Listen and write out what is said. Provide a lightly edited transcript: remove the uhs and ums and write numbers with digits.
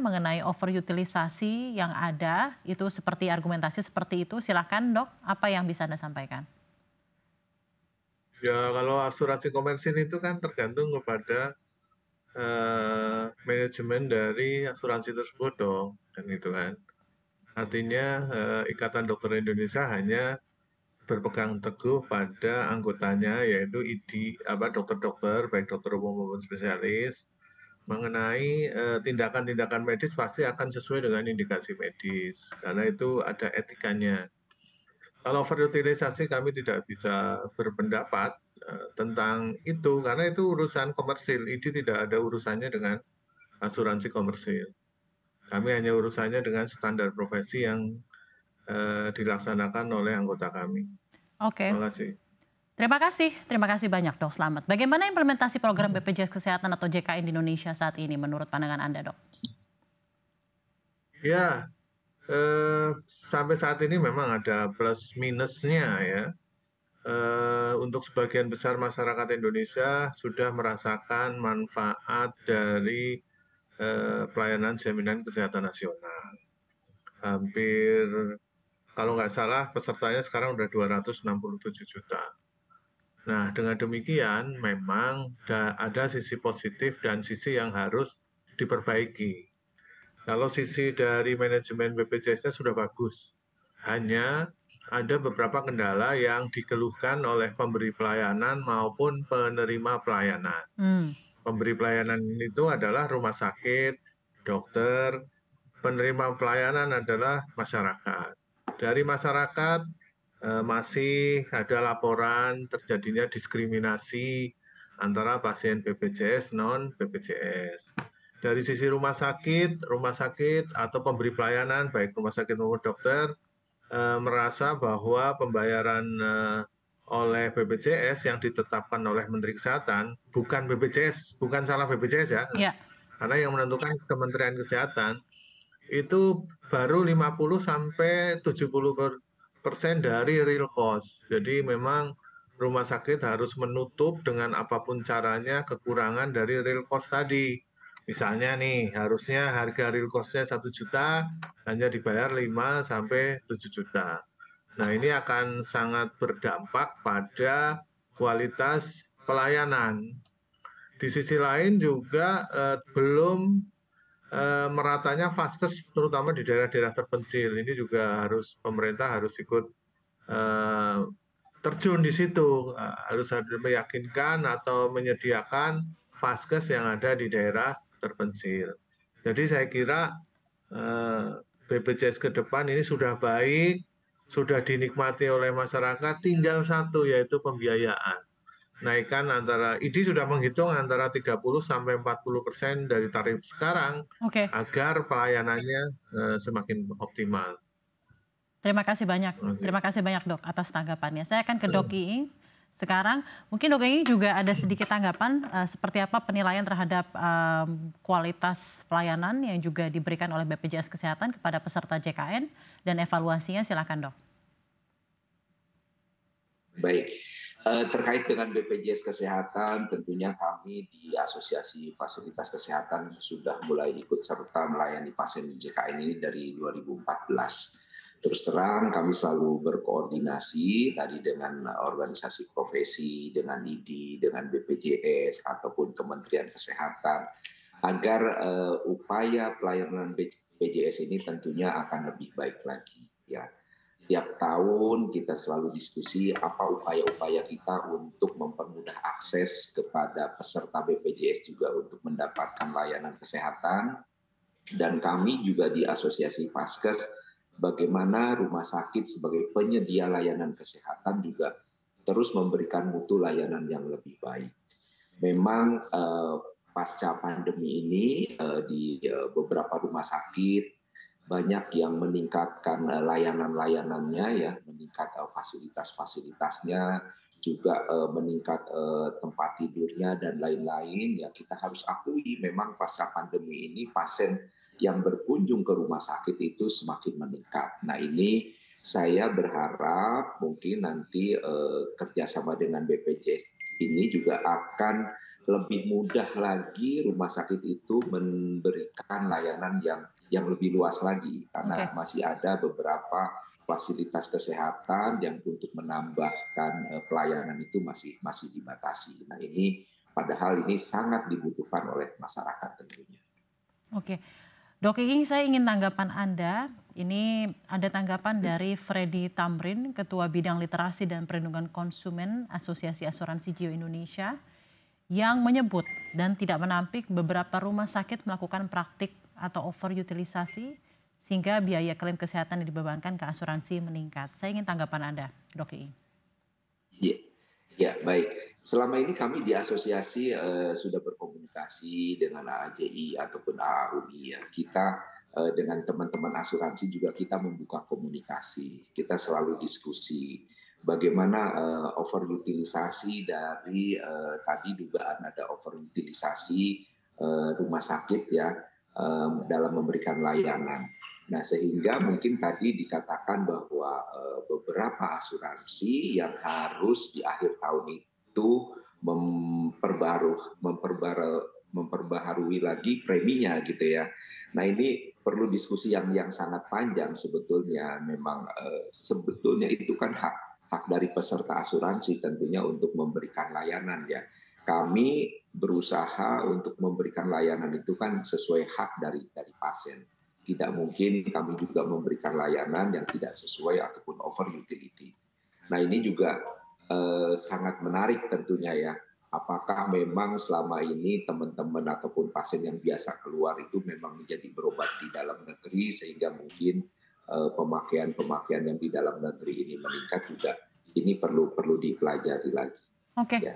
mengenai overutilisasi yang ada, itu seperti argumentasi seperti itu. Silakan Dok, apa yang bisa Anda sampaikan? Ya, kalau asuransi komersil itu kan tergantung kepada manajemen dari asuransi tersebut dong, kan gitu kan. Artinya Ikatan Dokter Indonesia hanya berpegang teguh pada anggotanya yaitu ID dokter-dokter baik dokter umum maupun spesialis mengenai tindakan-tindakan medis pasti akan sesuai dengan indikasi medis karena itu ada etikanya. Kalau overutilisasi kami tidak bisa berpendapat tentang itu karena itu urusan komersil. ID tidak ada urusannya dengan asuransi komersil. Kami hanya urusannya dengan standar profesi yang dilaksanakan oleh anggota kami. Oke, Terima kasih. terima kasih banyak Dok, selamat. Bagaimana implementasi program BPJS Kesehatan atau JKN di Indonesia saat ini menurut pandangan Anda Dok? Ya, sampai saat ini memang ada plus minusnya ya. Untuk sebagian besar masyarakat Indonesia sudah merasakan manfaat dari pelayanan jaminan kesehatan nasional. Hampir, kalau nggak salah pesertanya sekarang udah 267 juta. Nah, dengan demikian memang ada sisi positif dan sisi yang harus diperbaiki. Kalau sisi dari manajemen BPJS-nya sudah bagus, hanya ada beberapa kendala yang dikeluhkan oleh pemberi pelayanan maupun penerima pelayanan. Hmm. Pemberi pelayanan itu adalah rumah sakit, dokter, penerima pelayanan adalah masyarakat. Dari masyarakat masih ada laporan terjadinya diskriminasi antara pasien BPJS non BPJS. Dari sisi rumah sakit atau pemberi pelayanan baik rumah sakit maupun dokter merasa bahwa pembayaran oleh BPJS yang ditetapkan oleh Menteri Kesehatan bukan BPJS, bukan salah BPJS ya, Ya. karena yang menentukan Kementerian Kesehatan itu baru 50 sampai 70% dari real cost. Jadi memang rumah sakit harus menutup dengan apapun caranya kekurangan dari real cost tadi. Misalnya nih, harusnya harga real cost-nya 1 juta, hanya dibayar 5 sampai 7 juta. Nah, ini akan sangat berdampak pada kualitas pelayanan. Di sisi lain juga belum meratanya vaskes terutama di daerah-daerah terpencil. Ini juga pemerintah harus ikut terjun di situ, harus meyakinkan atau menyediakan vaskes yang ada di daerah terpencil. Jadi saya kira BPJS ke depan ini sudah baik, sudah dinikmati oleh masyarakat, tinggal satu yaitu pembiayaan. Naikkan ID sudah menghitung antara 30 sampai 40% dari tarif sekarang Oke, agar pelayanannya semakin optimal. terima kasih banyak. Terima kasih. Terima kasih banyak Dok atas tanggapannya. Saya akan ke Dok Iing sekarang. Mungkin Dok Iing juga ada sedikit tanggapan seperti apa penilaian terhadap kualitas pelayanan yang juga diberikan oleh BPJS Kesehatan kepada peserta JKN dan evaluasinya, silakan Dok. Baik, terkait dengan BPJS Kesehatan, tentunya kami di Asosiasi Fasilitas Kesehatan sudah mulai ikut serta melayani pasien di JKN ini dari 2014. Terus terang kami selalu berkoordinasi tadi dengan organisasi profesi, dengan ID, dengan BPJS ataupun Kementerian Kesehatan agar upaya pelayanan BPJS ini tentunya akan lebih baik lagi ya. Tiap tahun kita selalu diskusi apa upaya-upaya kita untuk mempermudah akses kepada peserta BPJS juga untuk mendapatkan layanan kesehatan. Dan kami juga di Asosiasi Vaskes, bagaimana rumah sakit sebagai penyedia layanan kesehatan juga terus memberikan mutu layanan yang lebih baik. Memang pasca pandemi ini di beberapa rumah sakit banyak yang meningkatkan layanan-layanannya ya, meningkat fasilitas-fasilitasnya, juga meningkat tempat tidurnya dan lain-lain ya. Kita harus akui memang pasca pandemi ini pasien yang berkunjung ke rumah sakit itu semakin meningkat. Nah ini saya berharap mungkin nanti kerjasama dengan BPJS ini juga akan lebih mudah lagi rumah sakit itu memberikan layanan yang lebih luas lagi, karena Oke. masih ada beberapa fasilitas kesehatan yang untuk menambahkan pelayanan itu masih dibatasi. Nah ini padahal ini sangat dibutuhkan oleh masyarakat tentunya. Oke. Dok Iing, saya ingin tanggapan Anda. Ini ada tanggapan dari Freddy Tamrin, Ketua Bidang Literasi dan Perlindungan Konsumen Asosiasi Asuransi Jiwa Indonesia, yang menyebut dan tidak menampik beberapa rumah sakit melakukan praktik atau overutilisasi sehingga biaya klaim kesehatan yang dibebankan ke asuransi meningkat. Saya ingin tanggapan Anda, Dok Iing. Iya, ya baik. Selama ini kami di asosiasi sudah berkomunikasi dengan AAJI ataupun AAUI ya. Kita dengan teman-teman asuransi juga kita membuka komunikasi. Kita selalu diskusi bagaimana overutilisasi dari tadi dugaan ada overutilisasi rumah sakit ya dalam memberikan layanan. Nah, sehingga mungkin tadi dikatakan bahwa beberapa asuransi yang harus di akhir tahun itu memperbaharui lagi preminya gitu ya. Nah, ini perlu diskusi yang sangat panjang sebetulnya. Memang sebetulnya itu kan hak dari peserta asuransi tentunya untuk memberikan layanan ya. Kami berusaha untuk memberikan layanan itu kan sesuai hak dari pasien. Tidak mungkin kami juga memberikan layanan yang tidak sesuai ataupun over utility. Nah ini juga sangat menarik tentunya ya. Apakah memang selama ini teman-teman ataupun pasien yang biasa keluar itu memang menjadi berobat di dalam negeri sehingga mungkin pemakaian yang di dalam negeri ini meningkat juga. Ini perlu dipelajari lagi. Oke. Ya.